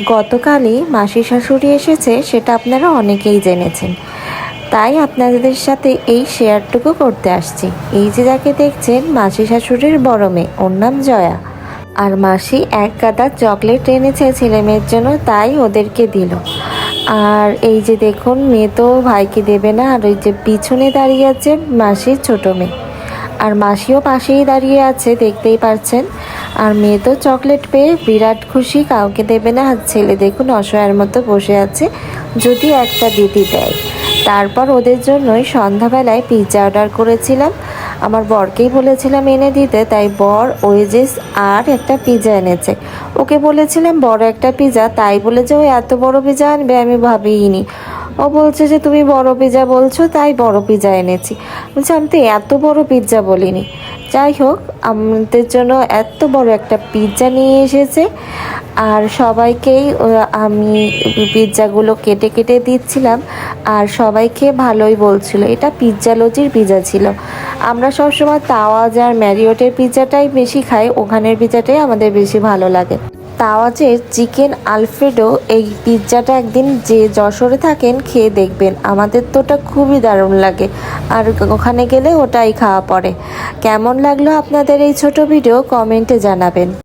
গতকালই মাসি শাশুড়ি এসেছে, সেটা আপনারা অনেকেই জেনেছেন। তাই আপনাদের সাথে এই শেয়ারটুকু করতে আসছি। এই যে যাকে দেখছেন, মাসি শাশুড়ির বড় মেয়ে, ওর নাম জয়া। আর মাসি এক গাদা চকলেট এনেছে ছেলে মেয়ের জন্য, তাই ওদেরকে দিল। আর এই যে দেখুন, মেয়ে তো ভাইকে দেবে না, আর ওই যে পিছনে দাঁড়িয়ে আছে মাসির ছোট মেয়ে, আর মাসিও পাশেই দাঁড়িয়ে আছে, দেখতেই পারছেন। আর মেয়ে তো চকলেট পেয়ে বিরাট খুশি, কাউকে দেবে না। আর ছেলে দেখুন অসহায়ের মতো বসে আছে, যদি একটা দিদি দেয়। তারপর ওদের জন্যই সন্ধ্যাবেলায় পিৎজা অর্ডার করেছিলাম। আমার বরকেই বলেছিলাম এনে দিতে, তাই বর ওয়েজেস আর একটা পিৎজা এনেছে। ওকে বলেছিলাম বড় একটা পিৎজা, তাই বলে যে ও এত বড় পিৎজা আনবে আমি ভাবিনি। ও বলছে যে তুমি বড় পিৎজা বলছো, তাই বড় পিৎজা এনেছি। বলছে আমি তো এত বড় পিৎজা বলিনি। যাই হোক, আমাদের জন্য এত বড় একটা পিৎজা নিয়ে এসেছে। আর সবাইকেই আমি পিৎজাগুলো কেটে কেটে দিচ্ছিলাম, আর সবাইকে ভালোই বলছিল। এটা পিৎজালজির পিৎজা ছিল। আমরা সবসময় তাওয়াজ আর ম্যারিওটের পিৎজাটাই বেশি খাই, ওখানের পিৎজাটাই আমাদের বেশি ভালো লাগে। তাওয়াজের চিকেন আলফ্রেডো এই পিৎজাটা একদিন যে যশোরে থাকেন খেয়ে দেখবেন, আমাদের তো ওটা খুবই দারুণ লাগে। আর ওখানে গেলে ওটাই খাওয়া পড়ে। কেমন লাগলো আপনাদের এই ছোট ভিডিও কমেন্টে জানাবেন।